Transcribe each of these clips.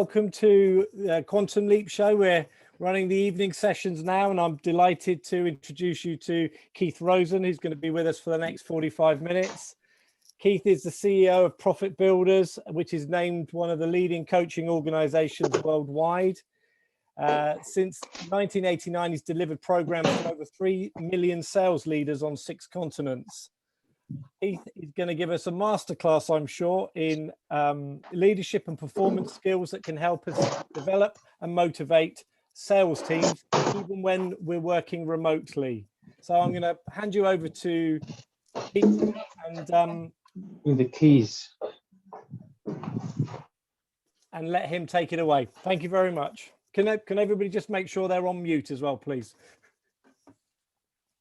welcome to the Quantum Leap Show. We're running the evening sessions now, and I'm delighted to introduce you to Keith Rosen, who's going to be with us for the next 45 minutes. Keith is the CEO of Profit Builders, which is named one of the leading coaching organizations worldwide. Since 1989, he's delivered programs to over 3 million sales leaders on 6 continents. Keith is going to give us a masterclass, I'm sure, in leadership and performance skills that can help us develop and motivate sales teams, even when we're working remotely. So I'm going to hand you over to Keith and with the keys and let him take it away. Thank you very much. Can everybody just make sure they're on mute as well, please?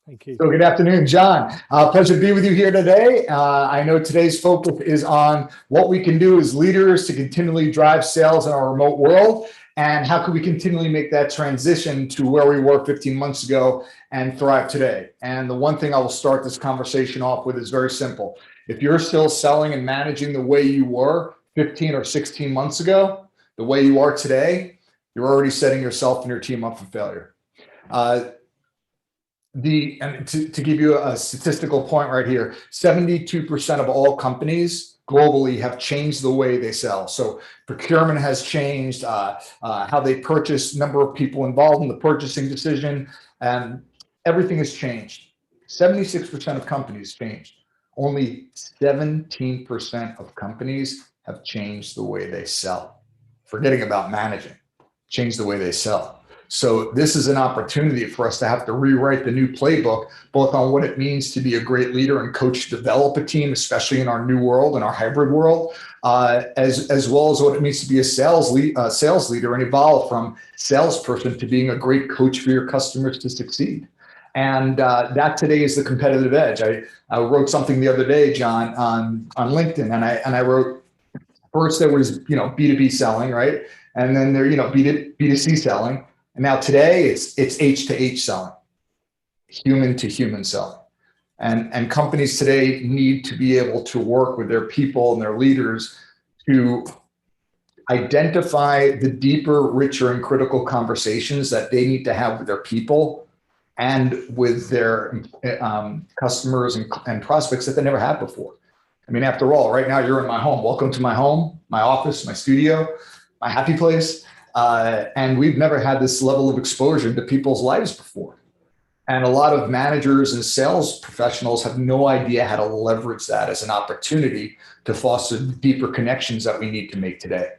Thank you. So good afternoon, John. Pleasure to be with you here today. I know today's focus is on what we can do as leaders to continually drive sales in our remote world, and how can we continually make that transition to where we were 15 months ago and thrive today. And the one thing I will start this conversation off with is very simple. If you're still selling and managing the way you were 15 or 16 months ago, the way you are today, you're already setting yourself and your team up for failure. To give you a statistical point right here, 72% of all companies globally have changed the way they sell. So procurement has changed, how they purchase, number of people involved in the purchasing decision, and everything has changed. 76% of companies changed. Only 17% of companies have changed the way they sell. Forgetting about managing, change the way they sell. So this is an opportunity for us to have to rewrite the new playbook, both on what it means to be a great leader and coach, develop a team, especially in our new world, in our hybrid world, as well as what it means to be a sales leader and evolve from salesperson to being a great coach for your customers to succeed. And that today is the competitive edge. I wrote something the other day, John, on LinkedIn, and I wrote, first there was B2B selling, right? And then there B2C selling. And now today it's H to H selling, human to human selling. And companies today need to be able to work with their people and their leaders to identify the deeper, richer, and critical conversations that they need to have with their people and with their customers and prospects that they never had before. I mean, after all, right now you're in my home. Welcome to my home, my office, my studio, my happy place. And we've never had this level of exposure to people's lives before. And a lot of managers and sales professionals have no idea how to leverage that as an opportunity to foster the deeper connections that we need to make today.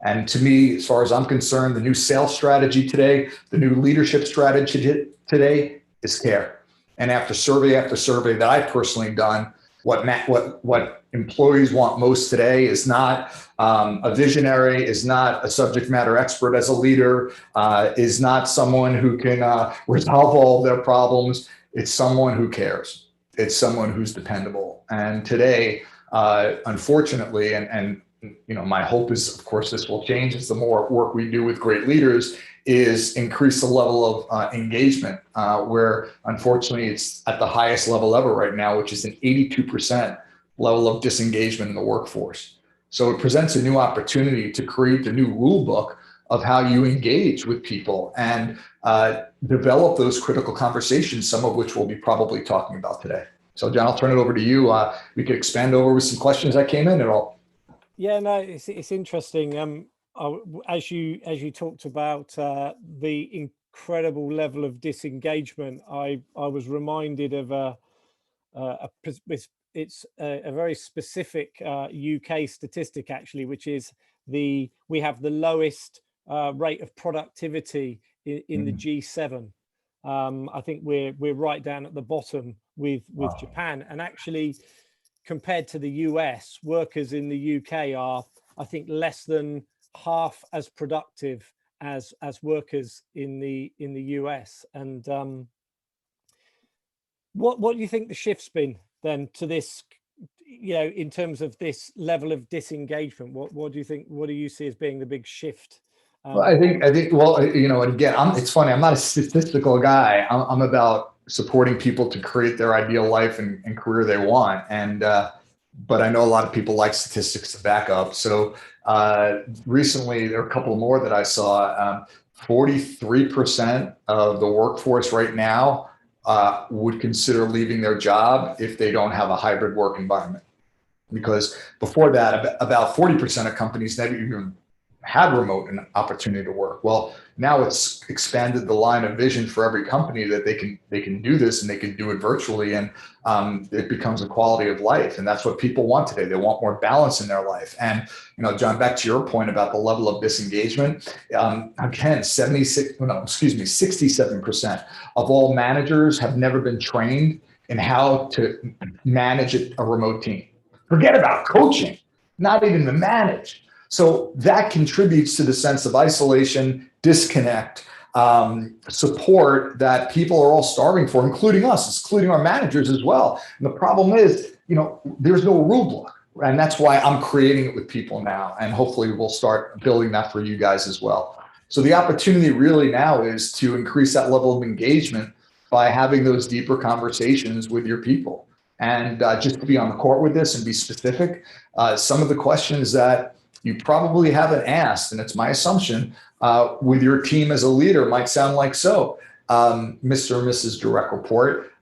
And to me, as far as I'm concerned, the new sales strategy today, the new leadership strategy today is care. And after survey that I've personally done, what employees want most today is not a visionary, is not a subject matter expert as a leader, is not someone who can resolve all of their problems. It's someone who cares. It's someone who's dependable. And today, unfortunately, and my hope is, of course, this will change as the more work we do with great leaders is increase the level of engagement, where unfortunately it's at the highest level ever right now, which is an 82% level of disengagement in the workforce. So it presents a new opportunity to create a new rule book of how you engage with people and develop those critical conversations, some of which we'll be probably talking about today. So John, I'll turn it over to you. We could expand over with some questions that came in at all. Yeah, no, it's interesting. As you talked about the incredible level of disengagement, I was reminded of it's a very specific UK statistic actually, which is we have the lowest rate of productivity in the G7. I think we're right down at the bottom with Japan, and actually compared to the US, workers in the UK are, I think, less than half as productive as workers in the US. And what do you think the shift's been then to this, in terms of this level of disengagement? What do you think? What do you see as being the big shift? Well, I think, well, again, it's funny. I'm not a statistical guy. I'm about supporting people to create their ideal life and career they want. And but I know a lot of people like statistics to back up. So recently, there are a couple more that I saw. 43% of the workforce right now would consider leaving their job if they don't have a hybrid work environment. Because before that, about 40% of companies never even had remote an opportunity to work. Well, now it's expanded the line of vision for every company that they can do this, and they can do it virtually, and it becomes a quality of life. And that's what people want today. They want more balance in their life. And John, back to your point about the level of disengagement, again, 67% of all managers have never been trained in how to manage a remote team. Forget about coaching, not even to manage. So that contributes to the sense of isolation, disconnect, support that people are all starving for, including us, including our managers as well. And the problem is, there's no rule book. And that's why I'm creating it with people now. And hopefully we'll start building that for you guys as well. So the opportunity really now is to increase that level of engagement by having those deeper conversations with your people. And just to be on the court with this and be specific, some of the questions that you probably haven't asked, and it's my assumption, with your team as a leader might sound like so. Mr. or Mrs. Direct Report,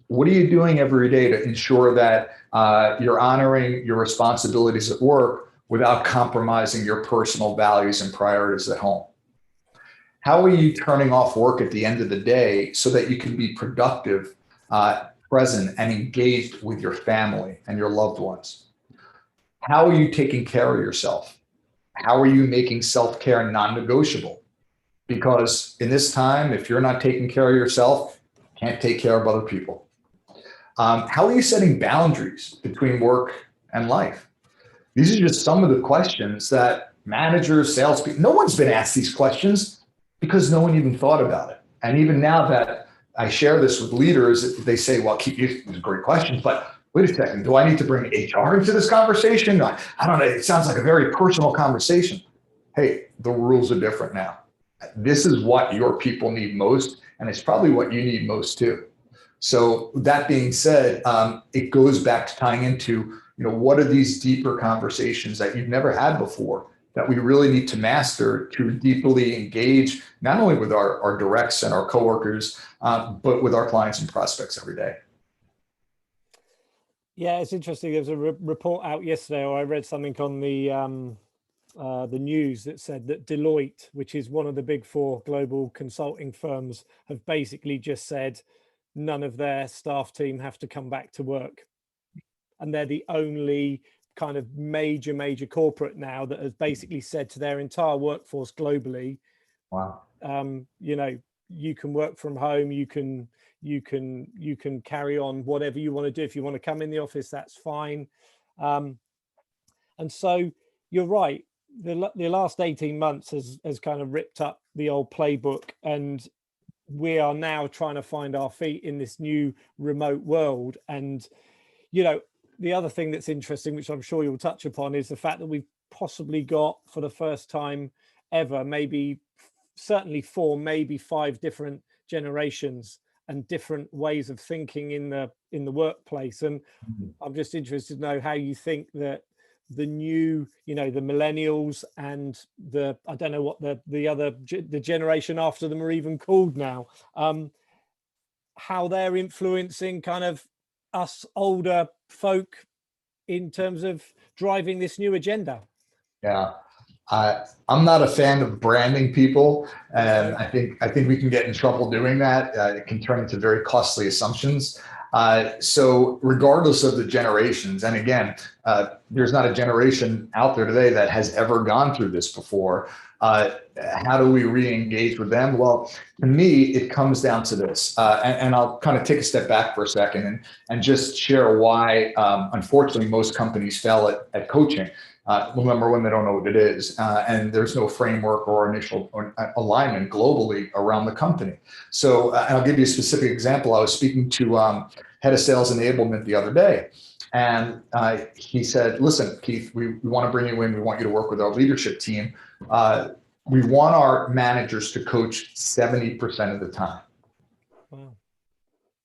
what are you doing every day to ensure that you're honoring your responsibilities at work without compromising your personal values and priorities at home? How are you turning off work at the end of the day so that you can be productive, present, and engaged with your family and your loved ones? How are you taking care of yourself? How are you making self-care non-negotiable? Because in this time, if you're not taking care of yourself, you can't take care of other people. How are you setting boundaries between work and life? These are just some of the questions that managers, salespeople, no one's been asked these questions because no one even thought about it. And even now that I share this with leaders, they say, well, these are great questions, but wait a second, do I need to bring HR into this conversation? I don't know, it sounds like a very personal conversation. Hey, the rules are different now. This is what your people need most, and it's probably what you need most too. So that being said, it goes back to tying into, what are these deeper conversations that you've never had before that we really need to master to deeply engage, not only with our directs and our coworkers, but with our clients and prospects every day. Yeah, it's interesting. There was a report out yesterday, or I read something on the news that said that Deloitte, which is one of the big four global consulting firms, have basically just said none of their staff team have to come back to work. And they're the only kind of major corporate now that has basically said to their entire workforce globally, wow, you can work from home, you can carry on whatever you want to do. If you want to come in the office, that's fine. And so you're right. The last 18 months has kind of ripped up the old playbook, and we are now trying to find our feet in this new remote world. And, the other thing that's interesting, which I'm sure you'll touch upon, is the fact that we've possibly got, for the first time ever, certainly 4, maybe 5 different generations and different ways of thinking in the workplace. And I'm just interested to know how you think that the new, the millennials and I don't know what the generation after them are even called now, how they're influencing kind of us older folk in terms of driving this new agenda. Yeah. I'm not a fan of branding people, and I think we can get in trouble doing that. It can turn into very costly assumptions. So regardless of the generations, and again, there's not a generation out there today that has ever gone through this before. How do we re-engage with them? Well, to me, it comes down to this, and I'll kind of take a step back for a second and just share why, unfortunately, most companies fail at coaching. Number one, they don't know what it is, and there's no framework or initial alignment globally around the company. So I'll give you a specific example. I was speaking to head of sales enablement the other day, and he said, listen, Keith, we want to bring you in. We want you to work with our leadership team. We want our managers to coach 70% of the time. Wow.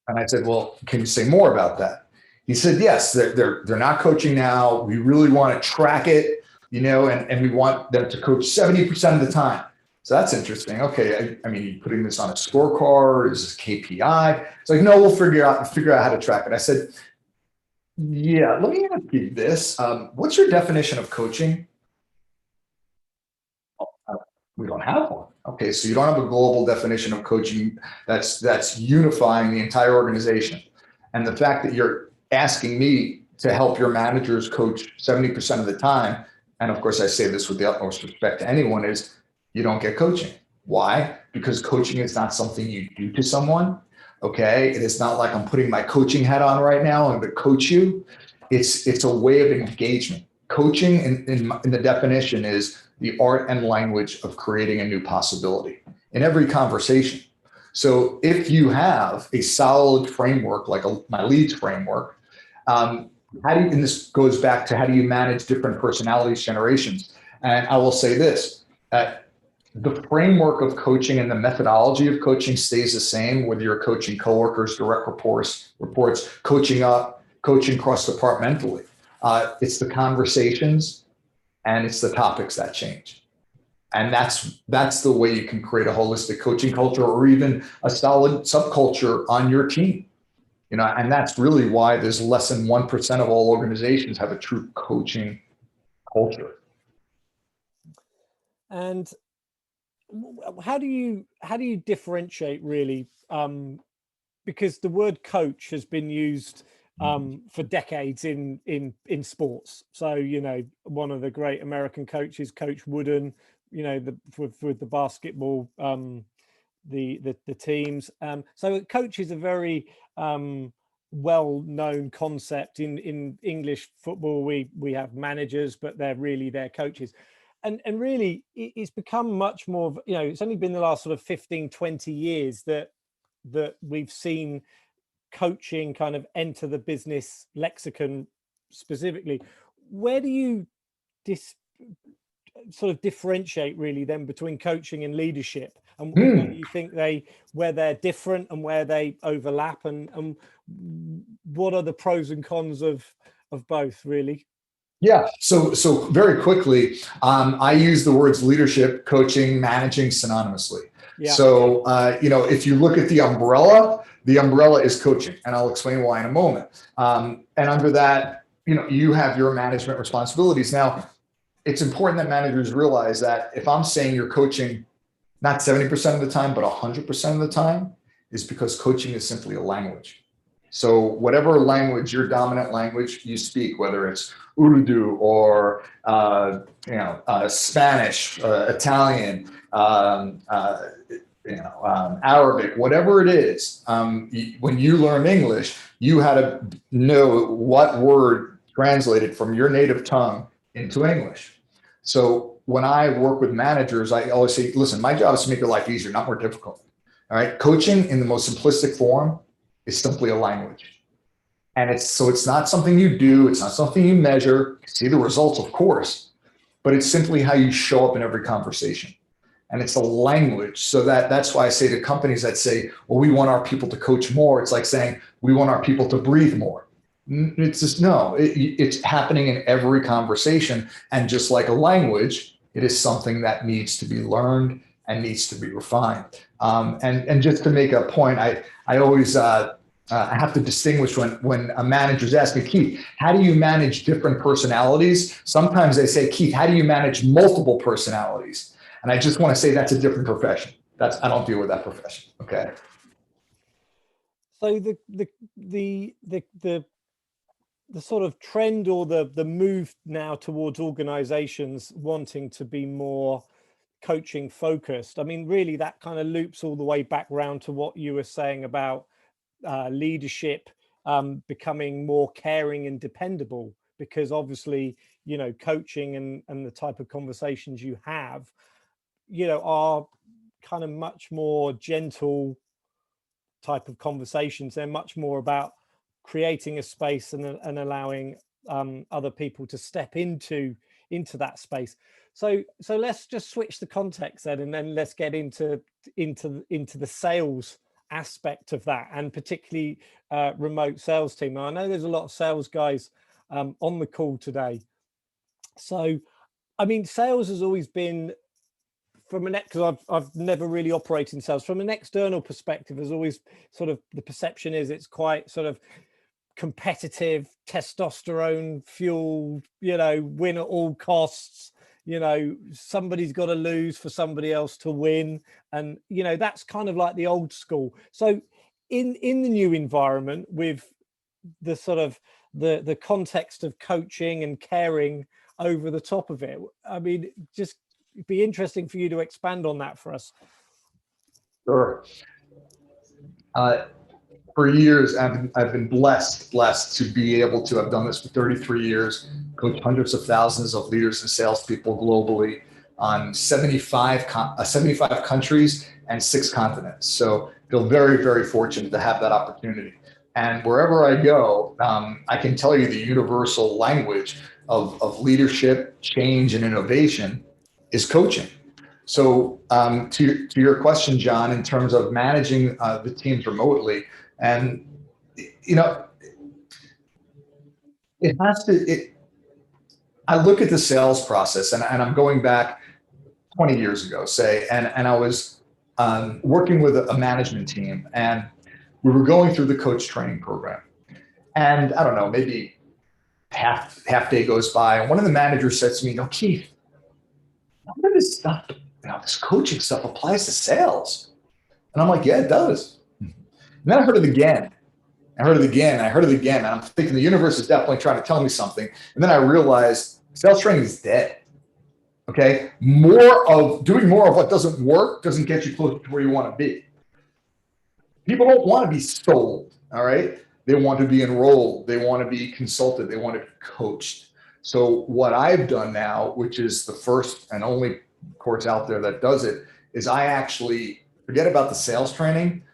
And I said, well, can you say more about that? He said, yes, they're not coaching now. We really want to track it, and we want them to coach 70% of the time. So that's interesting. Okay, I mean, you putting this on a scorecard? Is this KPI? It's like, no, we'll figure out how to track it. I said, yeah, let me ask you this. What's your definition of coaching? We don't have one. Okay, so you don't have a global definition of coaching that's unifying the entire organization. And the fact that you're asking me to help your managers coach 70% of the time, and of course I say this with the utmost respect to anyone, is you don't get coaching. Why? Because coaching is not something you do to someone. Okay, it is not like I'm putting my coaching hat on right now and to coach you. It's a way of engagement. Coaching in the definition is the art and language of creating a new possibility in every conversation. So if you have a solid framework, like my leads framework, how do you, and this goes back to how do you manage different personalities, generations? And I will say this, the framework of coaching and the methodology of coaching stays the same, whether you're coaching coworkers, direct reports, coaching up, coaching cross-departmentally. It's the conversations and it's the topics that change. And that's the way you can create a holistic coaching culture or even a solid subculture on your team. And that's really why there's less than 1% of all organizations have a true coaching culture. And how do you differentiate really? Because the word coach has been used for decades in sports. So, one of the great American coaches, Coach Wooden, with the basketball, the teams. So coach is a very well-known concept in English football. We have managers, but they're coaches. And really it's become much more of, it's only been the last sort of 15, 20 years that we've seen coaching kind of enter the business lexicon specifically. Where do you sort of differentiate really then between coaching and leadership, and where you think where they're different and where they overlap, and what are the pros and cons of both really? Yeah. So very quickly, I use the words leadership, coaching, managing synonymously. Yeah. So, if you look at the umbrella is coaching, and I'll explain why in a moment. And under that, you have your management responsibilities. Now, it's important that managers realize that if I'm saying you're coaching not 70% of the time, but 100% of the time, is because coaching is simply a language. So whatever language, your dominant language you speak, whether it's Urdu or Spanish, Italian, Arabic, whatever it is, when you learn English, you had to know what word translated from your native tongue into English. So when I work with managers, I always say, listen, my job is to make your life easier, not more difficult. All right. Coaching in the most simplistic form is simply a language. And it's not something you do. It's not something you measure. You see the results, of course, but it's simply how you show up in every conversation. And it's a language. So that's why I say to companies that say, well, we want our people to coach more. It's like saying we want our people to breathe more. It's just, no, it's happening in every conversation. And just like a language, it is something that needs to be learned and needs to be refined. And just to make a point, I always I have to distinguish when a manager's asking me, Keith, how do you manage different personalities? Sometimes they say, Keith, how do you manage multiple personalities? And I just want to say that's a different profession. I don't deal with that profession. Okay. So the sort of trend or the move now towards organizations wanting to be more coaching focused, I mean, really that kind of loops all the way back round to what you were saying about leadership becoming more caring and dependable, because obviously, coaching and the type of conversations you have, are kind of much more gentle type of conversations. They're much more about creating a space and allowing other people to step into that space. So let's just switch the context then, and then let's get into the sales aspect of that, and particularly remote sales team. Now, I know there's a lot of sales guys on the call today. So, I mean, sales has always been, from an, because I've never really operated in sales, from an external perspective, there's always sort of, the perception is it's quite sort of competitive, testosterone fueled, you know, win at all costs. You know, somebody's got to lose for somebody else to win, and you know, that's kind of like the old school. So in the new environment, with the sort of the context of coaching and caring over the top of it, I mean, just be interesting for you to expand on that for us. Sure. For years, I've been blessed to be able to have done this for 33 years, coach hundreds of thousands of leaders and salespeople globally on 75 countries and 6 continents. So feel very, very fortunate to have that opportunity. And wherever I go, I can tell you the universal language of leadership, change, and innovation is coaching. So to your question, John, in terms of managing the teams remotely, and you know, it has to. I look at the sales process, and I'm going back 20 years ago, say, and I was working with a management team, and we were going through the coach training program, and I don't know, maybe half day goes by, and one of the managers says to me, "No, Keith, none of this stuff, this coaching stuff applies to sales." And I'm like, "Yeah, it does." And then I heard it again. I heard it again. I heard it again. And I'm thinking the universe is definitely trying to tell me something. And then I realized sales training is dead. Okay. Doing more of what doesn't work doesn't get you close to where you want to be. People don't want to be sold. All right. They want to be enrolled. They want to be consulted. They want to be coached. So what I've done now, which is the first and only course out there that does it, is I actually forget about the sales training.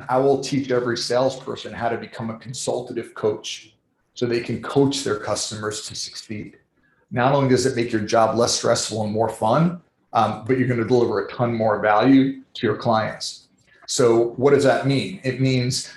I will teach every salesperson how to become a consultative coach so they can coach their customers to succeed. Not only does it make your job less stressful and more fun, but you're going to deliver a ton more value to your clients. So what does that mean? It means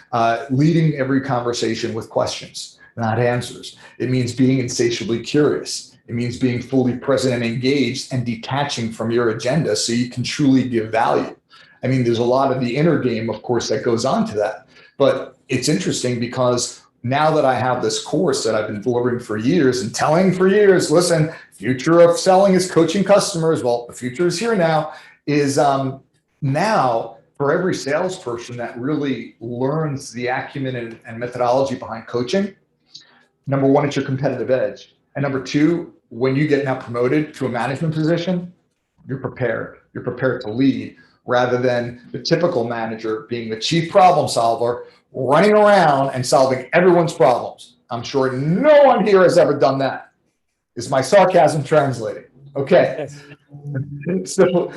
leading every conversation with questions, not answers. It means being insatiably curious. It means being fully present and engaged and detaching from your agenda so you can truly give value. I mean, there's a lot of the inner game, of course, that goes on to that. But it's interesting because now that I have this course that I've been delivering for years and telling for years, listen, future of selling is coaching customers. Well, the future is here now, is now for every salesperson that really learns the acumen and methodology behind coaching, number one, it's your competitive edge. And number two, when you get now promoted to a management position, you're prepared. You're prepared to lead, rather than the typical manager being the chief problem solver, running around and solving everyone's problems. I'm sure no one here has ever done that. Is my sarcasm translating? Okay. Yes. So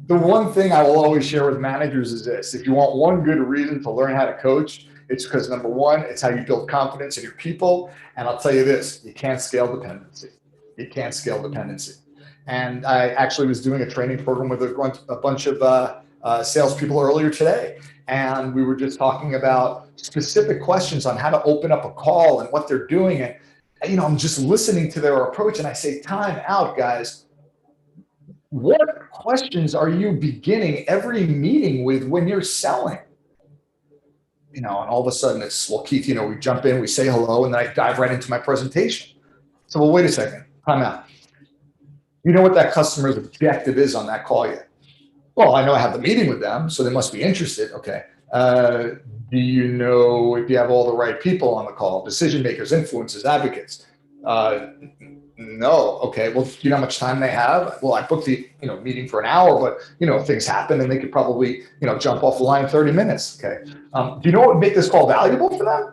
the one thing I will always share with managers is this: if you want one good reason to learn how to coach, it's because number one, it's how you build confidence in your people. And I'll tell you this, you can't scale dependency. You can't scale dependency. And I actually was doing a training program with a bunch of salespeople earlier today. And we were just talking about specific questions on how to open up a call and what they're doing. And, you know, I'm just listening to their approach, and I say, time out, guys. What questions are you beginning every meeting with when you're selling? You know, and all of a sudden it's, well, Keith, you know, we jump in, we say hello, and then I dive right into my presentation. So, well, wait a second, time out. You know what that customer's objective is on that call yet? Well, I know I have the meeting with them, so they must be interested. Okay. Do you know if you have all the right people on the call? Decision makers, influencers, advocates? No. Okay. Well, do you know how much time they have? Well, I booked the meeting for an hour, but things happen, and they could probably jump off the line in 30 minutes. Okay. Do you know what would make this call valuable for them?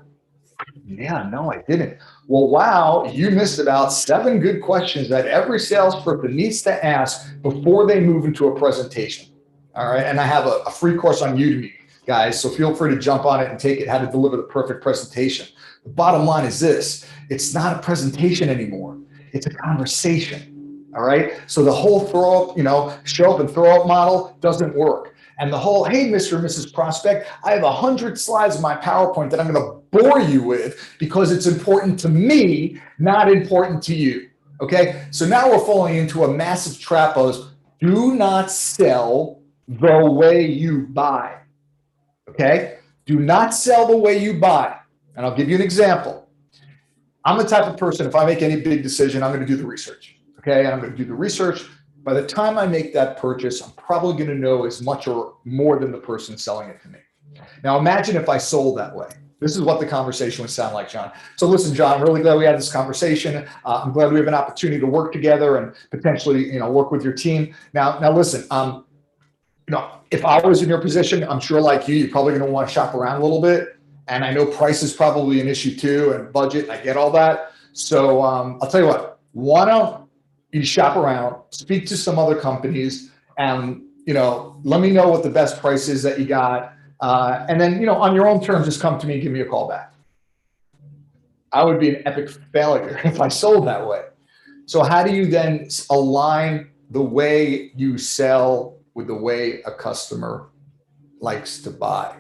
Yeah, no, I didn't. Well, wow, you missed about 7 good questions that every salesperson needs to ask before they move into a presentation. All right. And I have a free course on Udemy, guys. So feel free to jump on it and take it, how to deliver the perfect presentation. The bottom line is this: it's not a presentation anymore. It's a conversation. All right. So the whole show up and throw up model doesn't work. And the whole, hey, Mr. and Mrs. Prospect, I have 100 slides in my PowerPoint that I'm going to bore you with because it's important to me, not important to you. Okay. So now we're falling into a massive trap of do not sell the way you buy. Okay. Do not sell the way you buy. And I'll give you an example. I'm the type of person, if I make any big decision, I'm going to do the research. Okay. And I'm going to do the research. By the time I make that purchase, I'm probably going to know as much or more than the person selling it to me. Now, imagine if I sold that way. This is what the conversation would sound like, John. So listen, John, I'm really glad we had this conversation. I'm glad we have an opportunity to work together and potentially, work with your team. Now listen, if I was in your position, I'm sure like you're probably going to want to shop around a little bit. And I know price is probably an issue too, and budget, I get all that. So I'll tell you what, why don't you shop around, speak to some other companies, and let me know what the best price is that you got. And then, on your own terms, just come to me and give me a call back. I would be an epic failure if I sold that way. So how do you then align the way you sell with the way a customer likes to buy?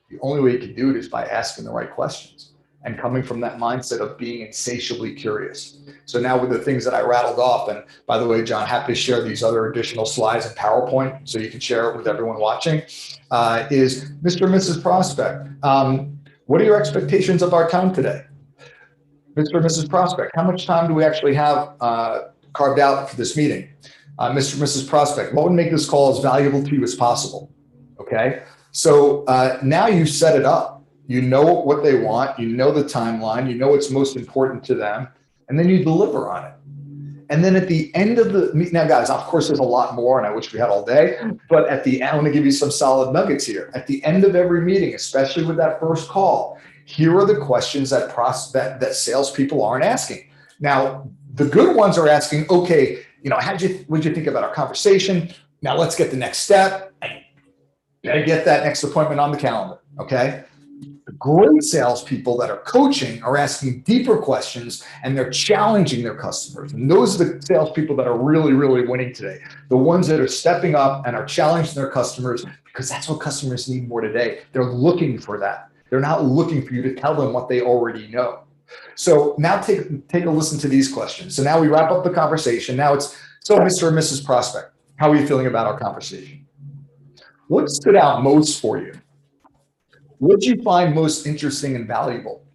The only way you can do it is by asking the right questions and coming from that mindset of being insatiably curious. So now with the things that I rattled off, and by the way, John, happy to share these other additional slides and PowerPoint so you can share it with everyone watching, is Mr. and Mrs. Prospect. What are your expectations of our time today? Mr. and Mrs. Prospect, how much time do we actually have carved out for this meeting? Mr. and Mrs. Prospect, what would make this call as valuable to you as possible? Okay, so now you set it up. You know what they want, you know the timeline, you know what's most important to them, and then you deliver on it. And then at the end of the meeting, now guys, of course there's a lot more and I wish we had all day, but at the end, I want to give you some solid nuggets here. At the end of every meeting, especially with that first call, here are the questions that salespeople aren't asking. Now, the good ones are asking, okay, what did you think about our conversation? Now let's get the next step. Gotta get that next appointment on the calendar, okay? The great salespeople that are coaching are asking deeper questions and they're challenging their customers. And those are the salespeople that are really, really winning today. The ones that are stepping up and are challenging their customers, because that's what customers need more today. They're looking for that. They're not looking for you to tell them what they already know. So now take a listen to these questions. So now we wrap up the conversation. Now it's, so Mr. and Mrs. Prospect, how are you feeling about our conversation? What stood out most for you? What did you find most interesting and valuable?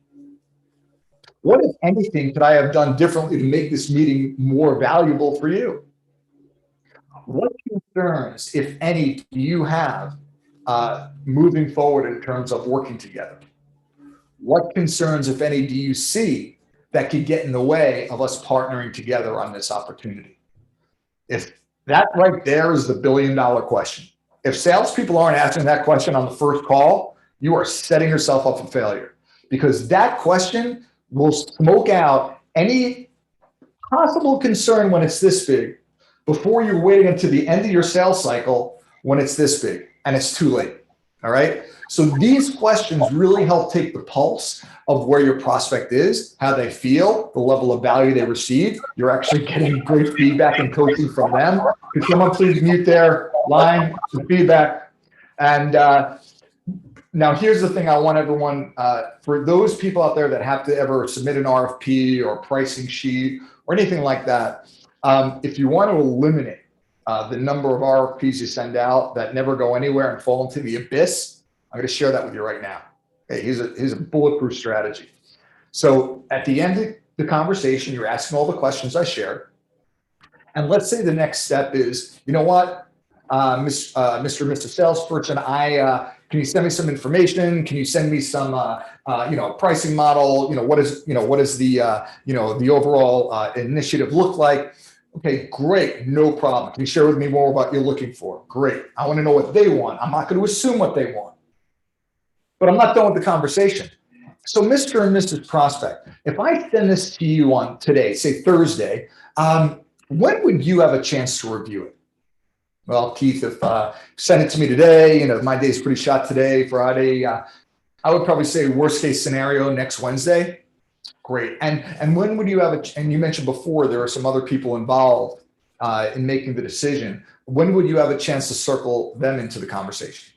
What, if anything, could I have done differently to make this meeting more valuable for you? What concerns, if any, do you have moving forward in terms of working together? What concerns, if any, do you see that could get in the way of us partnering together on this opportunity? If that right there is the billion-dollar question. If salespeople aren't asking that question on the first call, you are setting yourself up for failure, because that question will smoke out any possible concern when it's this big before you're waiting until the end of your sales cycle when it's this big and it's too late. All right. So these questions really help take the pulse of where your prospect is, how they feel, the level of value they receive. You're actually getting great feedback and coaching from them. Could someone please mute their line, some feedback? And now here's the thing I want everyone, for those people out there that have to ever submit an RFP or pricing sheet or anything like that, if you want to eliminate the number of RFPs you send out that never go anywhere and fall into the abyss, I'm going to share that with you right now. Okay, here's a bulletproof strategy. So at the end of the conversation, you're asking all the questions I shared. And let's say the next step is, you know what, Mr. and Mr. Salesperson, can you send me some information? Can you send me some, pricing model? What is the overall initiative look like? Okay, great, no problem. Can you share with me more about what you're looking for? Great. I want to know what they want. I'm not going to assume what they want, but I'm not done with the conversation. So Mr. and Mrs. Prospect, if I send this to you on today, say Thursday, when would you have a chance to review it? Well, Keith, if send it to me today, my day's pretty shot today, Friday, I would probably say worst case scenario next Wednesday. Great. And when would you have and you mentioned before there are some other people involved. in making the decision, when would you have a chance to circle them into the conversation?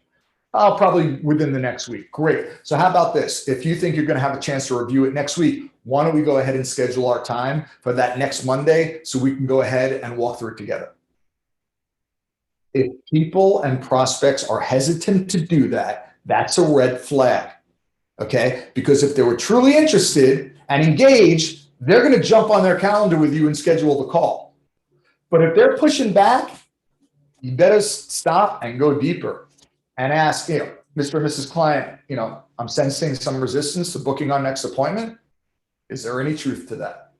Probably within the next week. Great. So how about this? If you think you're going to have a chance to review it next week, why don't we go ahead and schedule our time for that next Monday so we can go ahead and walk through it together? If people and prospects are hesitant to do that, that's a red flag. Okay? Because if they were truly interested and engaged, they're going to jump on their calendar with you and schedule the call. But if they're pushing back, you better stop and go deeper and ask, Mr. and Mrs. Client, I'm sensing some resistance to booking our next appointment. Is there any truth to that?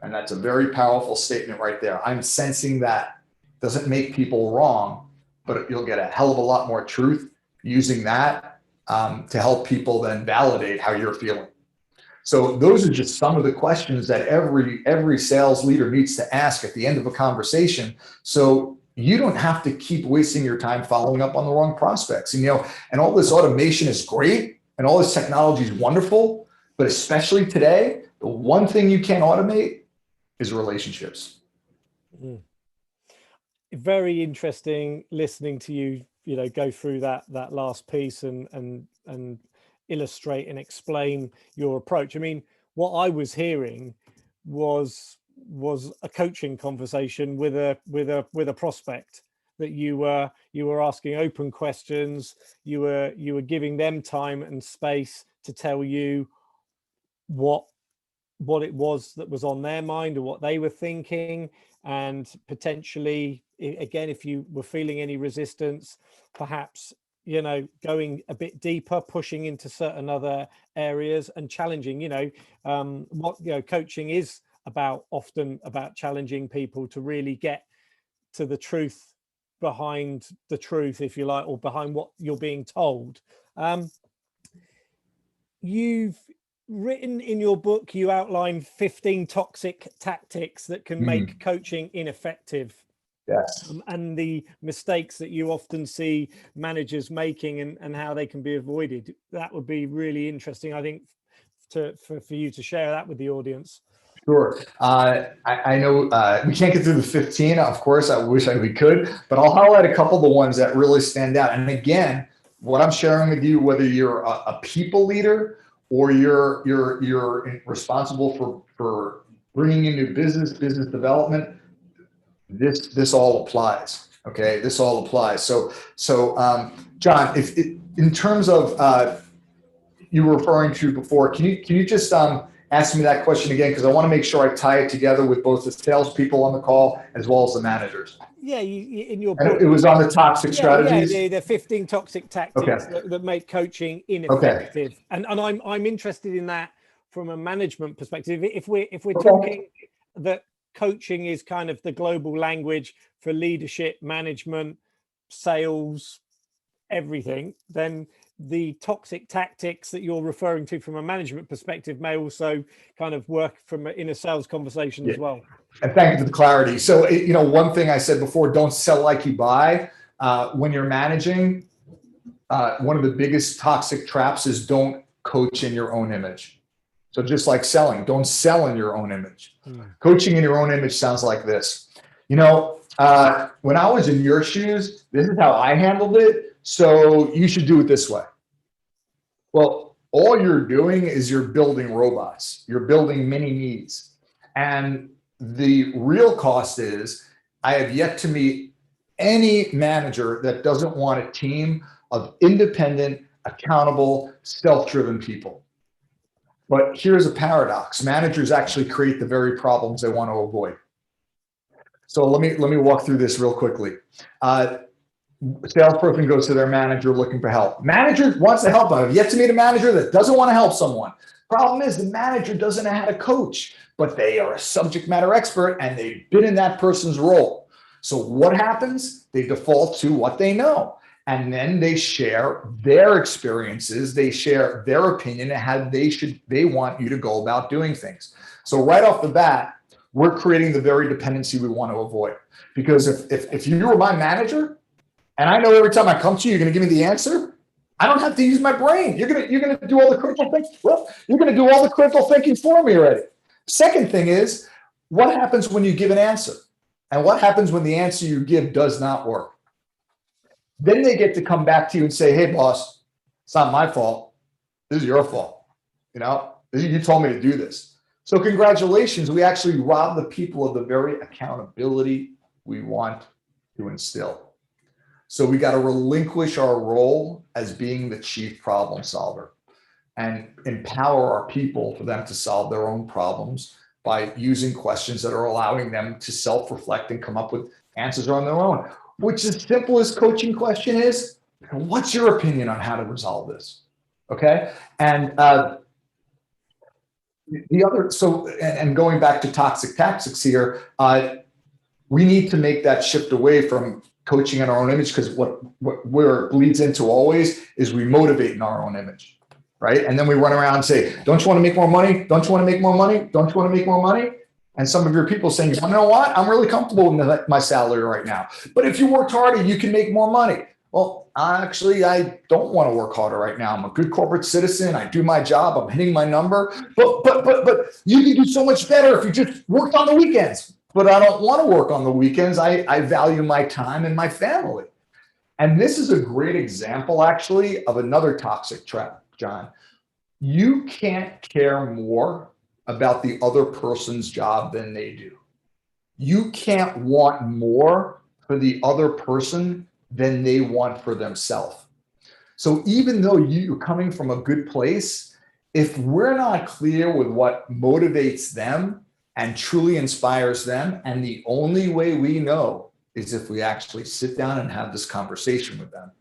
And that's a very powerful statement right there. I'm sensing that. Doesn't make people wrong, but you'll get a hell of a lot more truth using that to help people then validate how you're feeling. So those are just some of the questions that every sales leader needs to ask at the end of a conversation. So you don't have to keep wasting your time following up on the wrong prospects. And all this automation is great and all this technology is wonderful, but especially today, the one thing you can't automate is relationships. Mm. Very interesting listening to you, go through that last piece and illustrate and explain your approach. I mean, what I was hearing was a coaching conversation with a prospect, that you were asking open questions, you were giving them time and space to tell you what it was that was on their mind or what they were thinking, and potentially, again, if you were feeling any resistance, perhaps going a bit deeper, pushing into certain other areas and challenging. Coaching is often about challenging people to really get to the truth behind the truth, if you like, or behind what you're being told. You've written in your book, you outline 15 toxic tactics that can make coaching ineffective. Yes. And the mistakes that you often see managers making and how they can be avoided. That would be really interesting, I think, for you to share that with the audience. Sure. I know we can't get through the 15, of course. I wish we could, but I'll highlight a couple of the ones that really stand out. And again, what I'm sharing with you, whether you're a people leader or you're responsible for bringing in new business development, this all applies. Okay, this all applies. So John, in terms of you were referring to before, can you just ask me that question again, because I want to make sure I tie it together with both the salespeople on the call as well as the managers. Yeah, in your book, it was on the toxic strategies. Yeah, the 15 toxic tactics that make coaching ineffective. Okay. And I'm interested in that from a management perspective. If we're talking that coaching is kind of the global language for leadership, management, sales, everything, then the toxic tactics that you're referring to from a management perspective may also kind of work in a sales conversation as well. And thank you for the clarity. So, one thing I said before, don't sell like you buy. When you're managing, one of the biggest toxic traps is don't coach in your own image. So just like selling, don't sell in your own image. Coaching in your own image sounds like this. When I was in your shoes, this is how I handled it. So you should do it this way. Well, all you're doing is you're building robots. You're building mini me's. And the real cost is I have yet to meet any manager that doesn't want a team of independent, accountable, self-driven people. But here's a paradox. Managers actually create the very problems they want to avoid. So let me walk through this real quickly. Salesperson goes to their manager looking for help. Manager wants to help. I've yet to meet a manager that doesn't want to help someone. Problem is the manager doesn't know how to coach, but they are a subject matter expert and they've been in that person's role. So what happens? They default to what they know. And then they share their experiences. They share their opinion and how they want you to go about doing things. So right off the bat, we're creating the very dependency we want to avoid. Because if you were my manager, and I know every time I come to you, you're going to give me the answer, I don't have to use my brain. You're going to do all the critical thinking. Well, you're going to do all the critical thinking for me already. Second thing is, what happens when you give an answer? And what happens when the answer you give does not work? Then they get to come back to you and say, hey, boss, it's not my fault. This is your fault. You told me to do this. So congratulations, we actually rob the people of the very accountability we want to instill. So we got to relinquish our role as being the chief problem solver and empower our people for them to solve their own problems by using questions that are allowing them to self-reflect and come up with answers on their own. Which is simple as coaching question is, what's your opinion on how to resolve this? Okay. And and going back to toxic tactics here, we need to make that shift away from coaching in our own image, because where it bleeds into always is we motivate in our own image, right? And then we run around and say, don't you want to make more money? Don't you want to make more money? Don't you want to make more money? And some of your people saying, you know what? I'm really comfortable with my salary right now. But if you worked harder, you can make more money. Well, actually, I don't want to work harder right now. I'm a good corporate citizen. I do my job. I'm hitting my number. But you can do so much better if you just worked on the weekends. But I don't want to work on the weekends. I value my time and my family. And this is a great example, actually, of another toxic trap, John. You can't care more about the other person's job than they do. You can't want more for the other person than they want for themselves. So even though you're coming from a good place, if we're not clear with what motivates them and truly inspires them, and the only way we know is if we actually sit down and have this conversation with them.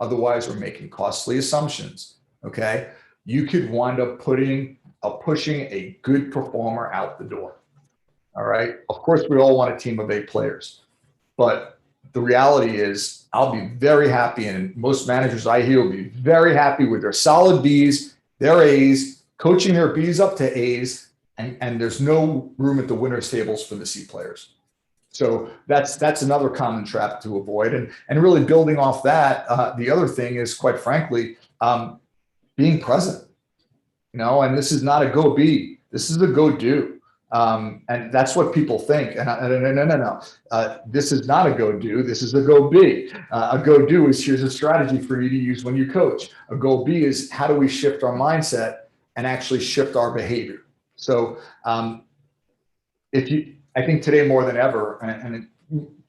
Otherwise, we're making costly assumptions, okay? You could wind up pushing a good performer out the door, all right? Of course, we all want a team of 8 players, but the reality is I'll be very happy, and most managers I hear will be very happy with their solid Bs, their As, coaching their Bs up to As, and there's no room at the winners' tables for the C players. So that's another common trap to avoid. And really building off that, the other thing is, quite frankly, being present. And this is not a go be, this is a go do. And that's what people think. And no. This is not a go do, this is a go be. A go do is, here's a strategy for you to use when you coach. A go be is, how do we shift our mindset and actually shift our behavior? So I think today more than ever, and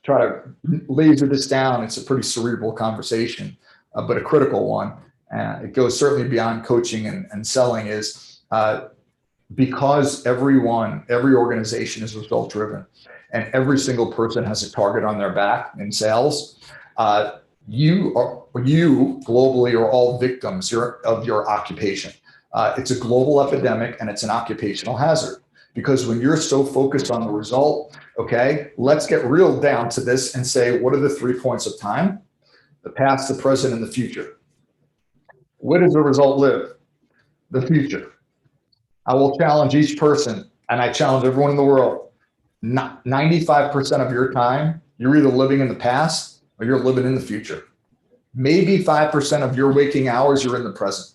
try to laser this down, it's a pretty cerebral conversation, but a critical one. It goes certainly beyond coaching and selling, is because every organization is result driven, and every single person has a target on their back in sales. You globally are all victims of your occupation. It's a global epidemic, and it's an occupational hazard, because when you're so focused on the result, okay, let's get real down to this and say, what are the 3 points of time? The past, the present, and the future. Where does the result live? The future. I will challenge each person, and I challenge everyone in the world. 95% of your time, you're either living in the past or you're living in the future. Maybe 5% of your waking hours, you're in the present.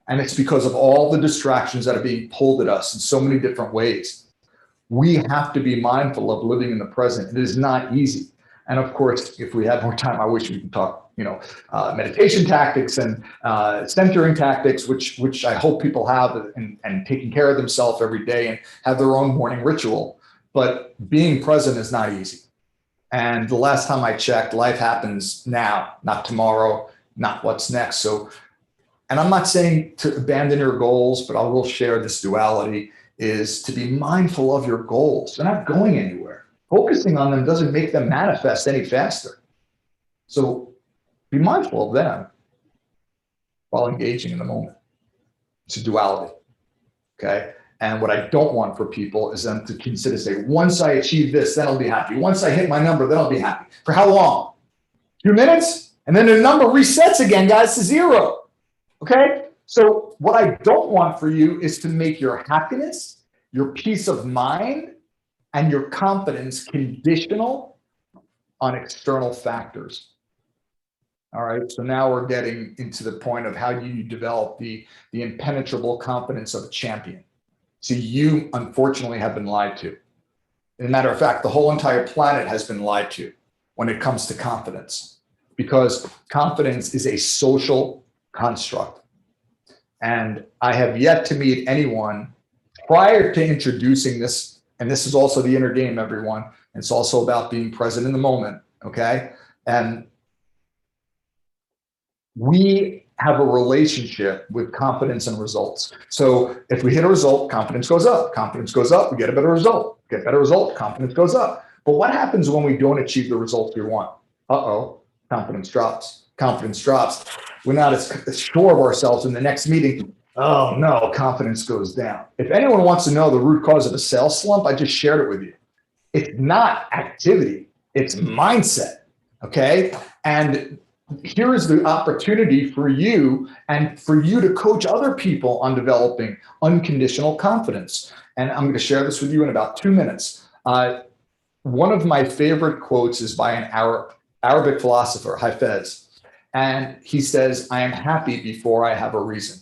And it's because of all the distractions that are being pulled at us in so many different ways. We have to be mindful of living in the present. It is not easy. And of course, if we had more time, I wish we could talk, meditation tactics and centering tactics, which I hope people have, and taking care of themselves every day and have their own morning ritual. But being present is not easy. And the last time I checked, life happens now, not tomorrow, not what's next. So, and I'm not saying to abandon your goals, but I will share this duality, is to be mindful of your goals. They're not going anywhere. Focusing on them doesn't make them manifest any faster. So be mindful of them while engaging in the moment. It's a duality, okay? And what I don't want for people is them to consider, say, once I achieve this, then I'll be happy. Once I hit my number, then I'll be happy. For how long? 2 minutes? And then the number resets again, guys, to 0. Okay? So what I don't want for you is to make your happiness, your peace of mind, and your confidence conditional on external factors. All right, so now we're getting into the point of how do you develop the impenetrable confidence of a champion. So you, unfortunately, have been lied to As a matter of fact, the whole entire planet has been lied to when it comes to confidence, because confidence is a social construct. And I have yet to meet anyone prior to introducing this, and this is also the inner game, everyone. It's also about being present in the moment, okay? And we have a relationship with confidence and results. So if we hit a result, confidence goes up. Confidence goes up, we get a better result. Get a better result, confidence goes up. But what happens when we don't achieve the results we want? Uh-oh, confidence drops. Confidence drops. We're not as sure of ourselves in the next meeting. Oh no, confidence goes down. If anyone wants to know the root cause of a sales slump, I just shared it with you. It's not activity, it's mindset, okay? And here is the opportunity for you and for you to coach other people on developing unconditional confidence. And I'm going to share this with you in about 2 minutes. One of my favorite quotes is by an Arabic philosopher, Hafez. And he says, I am happy before I have a reason.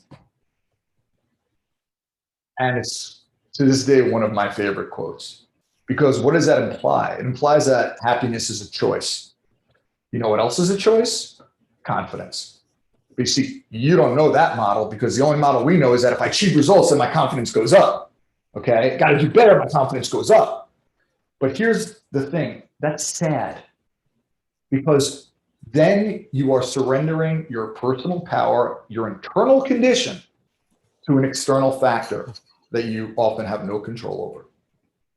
And it's, to this day, one of my favorite quotes. Because what does that imply? It implies that happiness is a choice. You know what else is a choice? Confidence. But you see, you don't know that model, because the only model we know is that if I achieve results, then my confidence goes up. Okay, got to do better, my confidence goes up. But here's the thing, that's sad, because then you are surrendering your personal power, your internal condition, to an external factor that you often have no control over.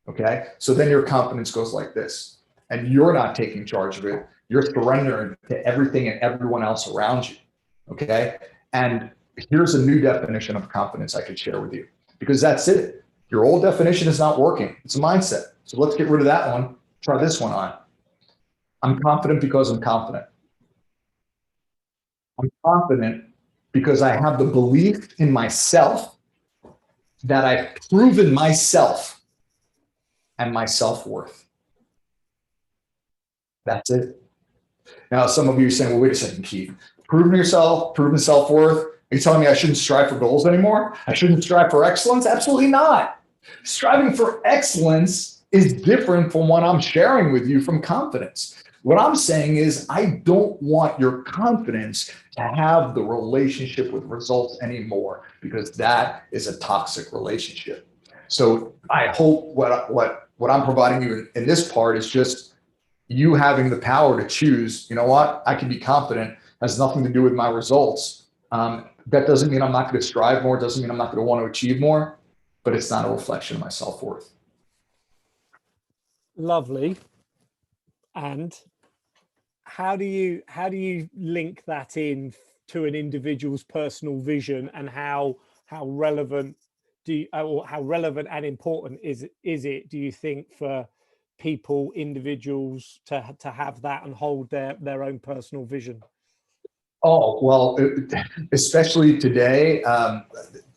Okay, so then your confidence goes like this, and you're not taking charge of it. You're surrendering to everything and everyone else around you. Okay, and here's a new definition of confidence I could share with you, because that's it. Your old definition is not working. It's a mindset. So let's get rid of that one. Try this one on. I'm confident because I'm confident. I'm confident because I have the belief in myself that I've proven myself and my self-worth. That's it. Now, some of you are saying, well, wait a second, Keith. Proving yourself, proving self-worth. Are you telling me I shouldn't strive for goals anymore? I shouldn't strive for excellence? Absolutely not. Striving for excellence is different from what I'm sharing with you from confidence. What I'm saying is I don't want your confidence to have the relationship with results anymore, because that is a toxic relationship. So I hope what I'm providing you in this part is just you having the power to choose, you know what, I can be confident, has nothing to do with my results. That doesn't mean I'm not going to strive more, doesn't mean I'm not going to want to achieve more, but it's not a reflection of my self-worth. Lovely. And how do you link that in to an individual's personal vision, and how relevant how relevant and important is it, do you think, for individuals to have that and hold their own personal vision? Oh, well, especially today,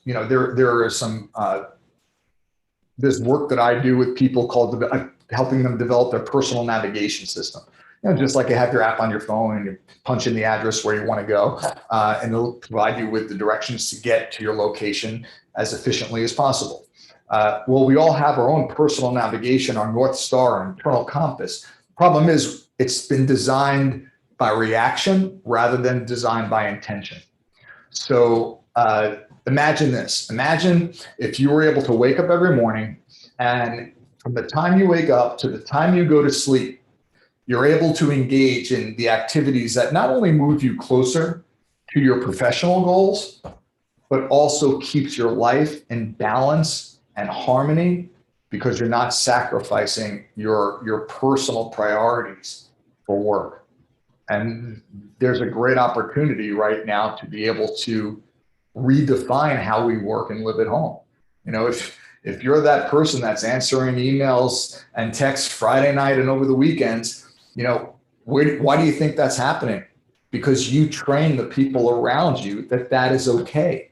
you know, there are some, this work that I do with people called helping them develop their personal navigation system. You know, just like you have your app on your phone and you punch in the address where you want to go, and it'll provide you with the directions to get to your location as efficiently as possible. Well, we all have our own personal navigation, our North Star, our internal compass. Problem is, it's been designed by reaction rather than designed by intention. So imagine this. Imagine if you were able to wake up every morning, and from the time you wake up to the time you go to sleep, you're able to engage in the activities that not only move you closer to your professional goals, but also keeps your life in balance and harmony, because you're not sacrificing your personal priorities for work. And there's a great opportunity right now to be able to redefine how we work and live at home. You know, if you're that person that's answering emails and texts Friday night and over the weekends, you know, why do you think that's happening? Because you train the people around you that is okay.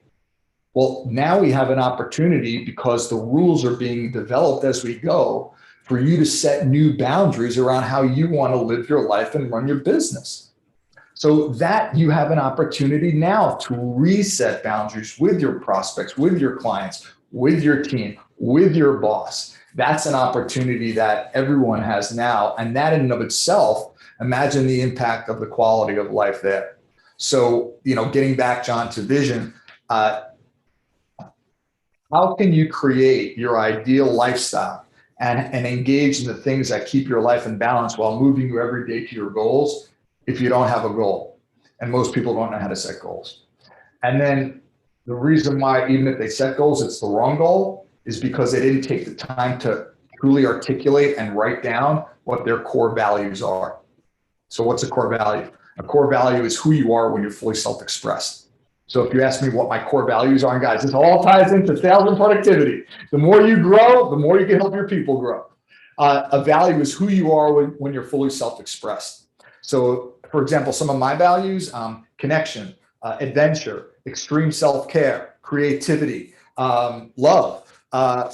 Well, now we have an opportunity, because the rules are being developed as we go, for you to set new boundaries around how you want to live your life and run your business. So that you have an opportunity now to reset boundaries with your prospects, with your clients, with your team, with your boss. That's an opportunity that everyone has now. And that in and of itself, imagine the impact of the quality of life there. So, getting back, John, to vision, how can you create your ideal lifestyle and engage in the things that keep your life in balance while moving you every day to your goals if you don't have a goal? And most people don't know how to set goals. And then the reason why, even if they set goals, it's the wrong goal, is because they didn't take the time to truly articulate and write down what their core values are. So what's a core value? A core value is who you are when you're fully self-expressed. So if you ask me what my core values are, and guys, this all ties into sales and productivity. The more you grow, the more you can help your people grow. A value is who you are when you're fully self-expressed. So for example, some of my values, connection, adventure, extreme self-care, creativity, love,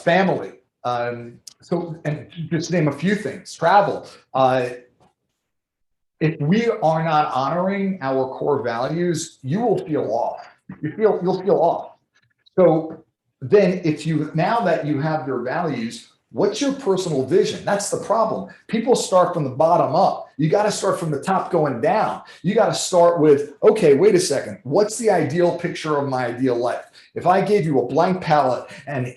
family. And just to name a few things, travel. If we are not honoring our core values, you will feel off. You'll feel off. So then now that you have your values, what's your personal vision? That's the problem. People start from the bottom up. You got to start from the top going down. You got to start with, okay, wait a second. What's the ideal picture of my ideal life? If I gave you a blank palette and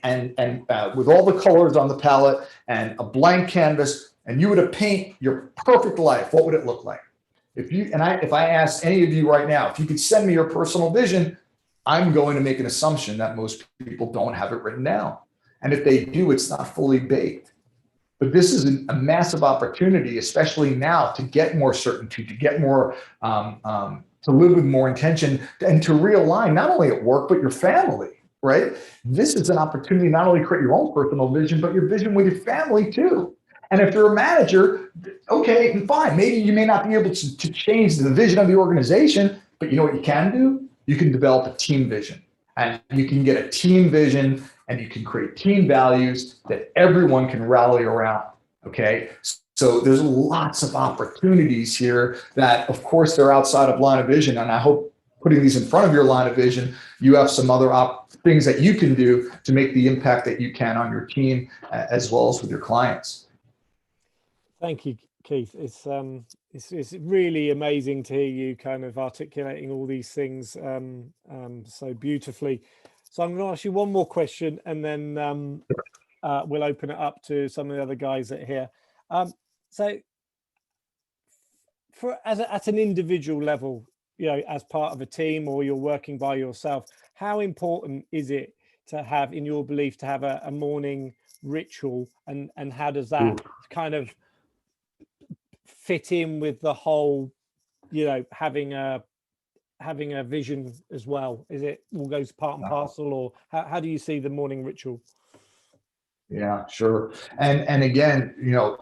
with all the colors on the palette and a blank canvas, and you were to paint your perfect life, what would it look like? If I asked any of you right now, if you could send me your personal vision, I'm going to make an assumption that most people don't have it written down. And if they do, it's not fully baked. But this is a massive opportunity, especially now, to get more certainty, to get more, to live with more intention, and to realign not only at work, but your family, right? This is an opportunity not only to create your own personal vision, but your vision with your family too. And if you're a manager, okay, fine. Maybe you may not be able to change the vision of the organization, but you know what you can do? You can develop a team vision, and you can get a team vision, and you can create team values that everyone can rally around. Okay. So there's lots of opportunities here that, of course, they're outside of line of vision. And I hope putting these in front of your line of vision, you have some other things that you can do to make the impact that you can on your team as well as with your clients. Thank you, Keith. It's really amazing to hear you kind of articulating all these things so beautifully. So I'm going to ask you one more question, and then we'll open it up to some of the other guys that are here. So, at an individual level, as part of a team, or you're working by yourself, how important is it to have, in your belief, to have a morning ritual, and how does that kind of fit in with the whole, having a vision as well? Is it all goes part and parcel, or how do you see the morning ritual? Yeah, sure. And again,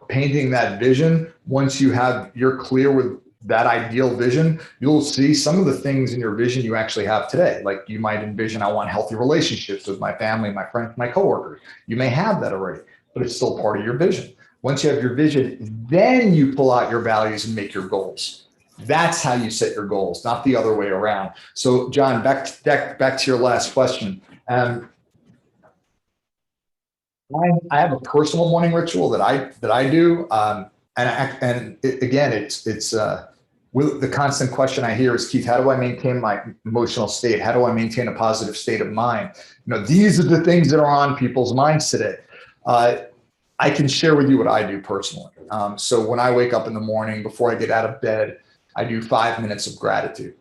painting that vision, once you're clear with that ideal vision, you'll see some of the things in your vision you actually have today. Like you might envision, I want healthy relationships with my family, my friends, my coworkers. You may have that already, but it's still part of your vision. Once you have your vision, then you pull out your values and make your goals. That's how you set your goals, not the other way around. So John, back to your last question. I have a personal morning ritual that I do, again, it's the constant question I hear is, Keith, how do I maintain my emotional state? How do I maintain a positive state of mind? These are the things that are on people's minds today. I can share with you what I do personally. So when I wake up in the morning, before I get out of bed, I do 5 minutes of gratitude.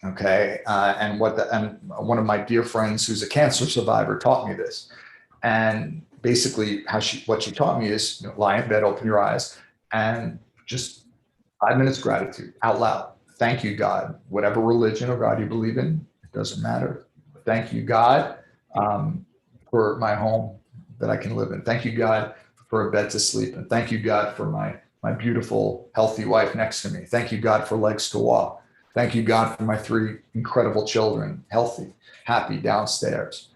Okay, and one of my dear friends who's a cancer survivor taught me this. And basically what she taught me is, lie in bed, open your eyes, and just 5 minutes gratitude out loud. Thank you, God. Whatever religion or God you believe in, it doesn't matter. Thank you, God, for my home that I can live in. Thank you, God, for a bed to sleep in. Thank you, God, for my beautiful, healthy wife next to me. Thank you, God, for legs to walk. Thank you, God, for my 3 incredible children, healthy, happy, downstairs.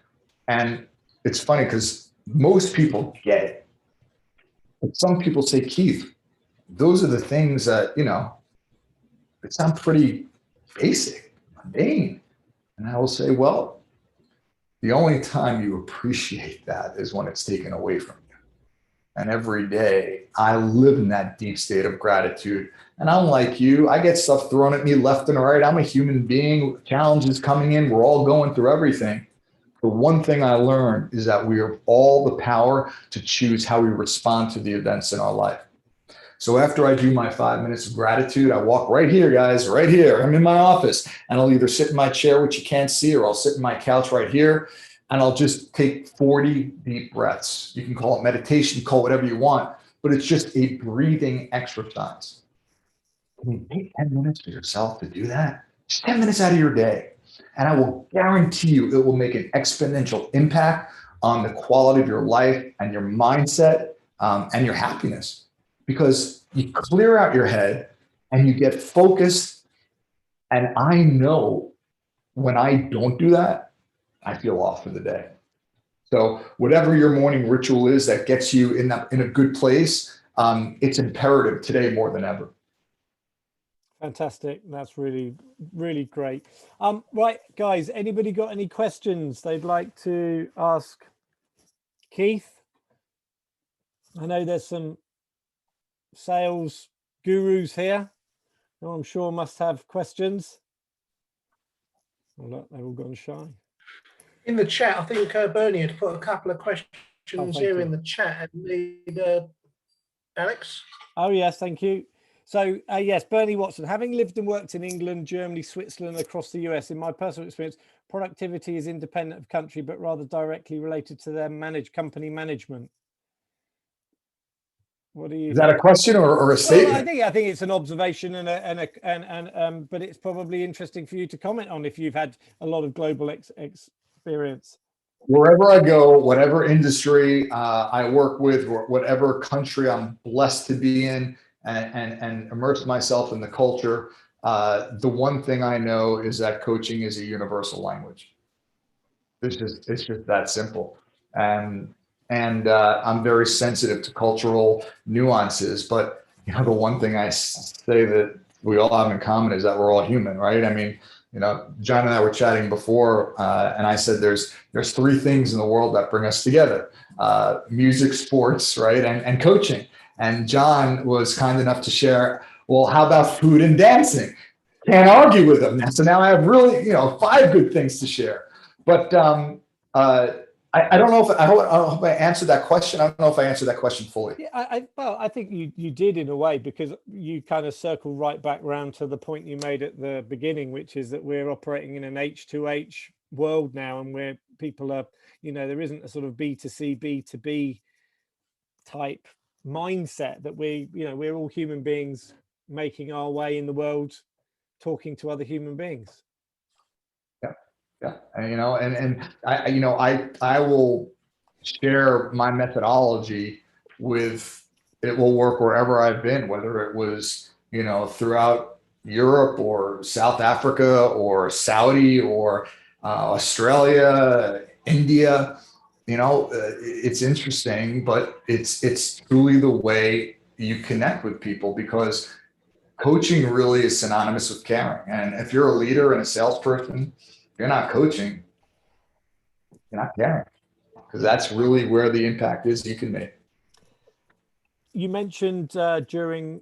And it's funny because most people get it. But some people say, Keith, those are the things that, it sound pretty basic, mundane. And I will say, well, the only time you appreciate that is when it's taken away from you. And every day I live in that deep state of gratitude. And I'm like you, I get stuff thrown at me left and right. I'm a human being, challenges coming in. We're all going through everything. The one thing I learned is that we have all the power to choose how we respond to the events in our life. So after I do my 5 minutes of gratitude, I walk right here, guys, right here. I'm in my office, and I'll either sit in my chair, which you can't see, or I'll sit in my couch right here, and I'll just take 40 deep breaths. You can call it meditation, call it whatever you want, but it's just a breathing exercise. Can you take 10 minutes for yourself to do that? Just 10 minutes out of your day. And I will guarantee you it will make an exponential impact on the quality of your life and your mindset and your happiness. Because you clear out your head and you get focused. And I know when I don't do that, I feel off for the day. So whatever your morning ritual is that gets you in a good place, it's imperative today more than ever. Fantastic. That's really, really great. Right, guys, anybody got any questions they'd like to ask Keith? I know there's some sales gurus here who I'm sure must have questions. Oh, look, they've all gone shy. In the chat, I think Bernie had put a couple of questions here in the chat. Alex? Oh, yes, thank you. So, yes, Bernie Watson, having lived and worked in England, Germany, Switzerland, across the US, in my personal experience, productivity is independent of country, but rather directly related to their company management. What do you think? Is that a question or a statement? Well, I think it's an observation but it's probably interesting for you to comment on if you've had a lot of global experience. Wherever I go, whatever industry I work with, whatever country I'm blessed to be in, and immerse myself in the culture, the one thing I know is that coaching is a universal language. It's just that simple. And I'm very sensitive to cultural nuances, but the one thing I say that we all have in common is that we're all human, right? I mean, John and I were chatting before, and I said there's three things in the world that bring us together: music, sports, right, and coaching. And John was kind enough to share, well, how about food and dancing? Can't argue with him. So now I have really, 5 good things to share. But I don't know if I hope I answered that question. I don't know if I answered that question fully. Yeah, well, I think you did in a way, because you kind of circle right back round to the point you made at the beginning, which is that we're operating in an H2H world now, and where people are, there isn't a sort of B2C, B2B type mindset that we're all human beings making our way in the world, talking to other human beings. Yeah, and I will share my methodology with. It will work wherever I've been, whether it was throughout Europe or South Africa or Saudi or Australia, India. It's interesting, but it's truly the way you connect with people, because coaching really is synonymous with caring. And if you're a leader and a salesperson, you're not coaching, you're not caring, because that's really where the impact is you can make. You mentioned during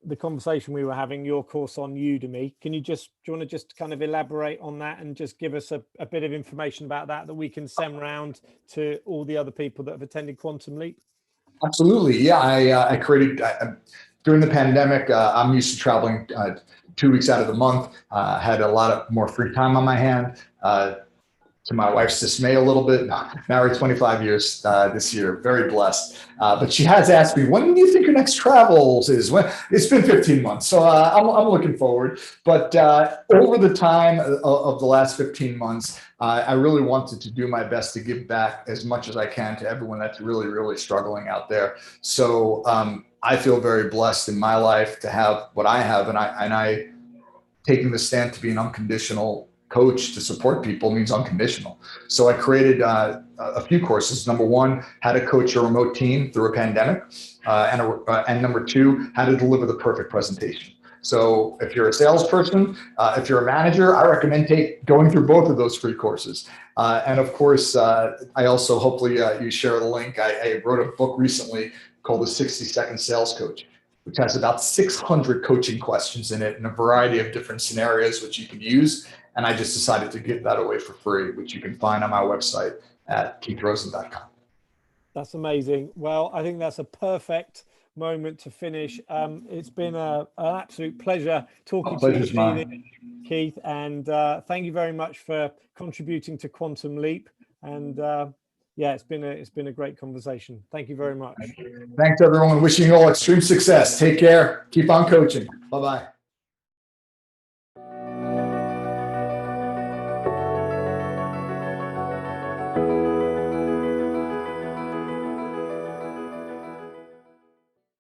the conversation we were having, your course on Udemy. Do you want to just kind of elaborate on that and just give us a bit of information about that we can send around to all the other people that have attended Quantum Leap? Absolutely. Yeah, I created during the pandemic. I'm used to traveling 2 weeks out of the month. Had a lot more free time on my hand. To my wife's dismay a little bit. Married 25 years this year, very blessed. But she has asked me, when do you think your next travels is? It's been 15 months, so I'm looking forward. But over the time of the last 15 months, I really wanted to do my best to give back as much as I can to everyone that's really, really struggling out there. So I feel very blessed in my life to have what I have, and I taking the stand to be an unconditional coach to support people means unconditional. So I created a few courses. Number 1, how to coach a remote team through a pandemic, and number 2, how to deliver the perfect presentation. So if you're a salesperson, if you're a manager, I recommend going through both of those free courses. And of course, I also, hopefully you share the link. I wrote a book recently called The 60-Second Sales Coach, which has about 600 coaching questions in it in a variety of different scenarios, which you can use. And I just decided to give that away for free, which you can find on my website at keithrosen.com. That's amazing. Well, I think that's a perfect moment to finish. It's been an absolute pleasure talking to you this evening, Keith, and thank you very much for contributing to Quantum Leap. And yeah, it's been a great conversation. Thank you very much. Thanks, everyone. Wishing you all extreme success. Take care. Keep on coaching. Bye-bye.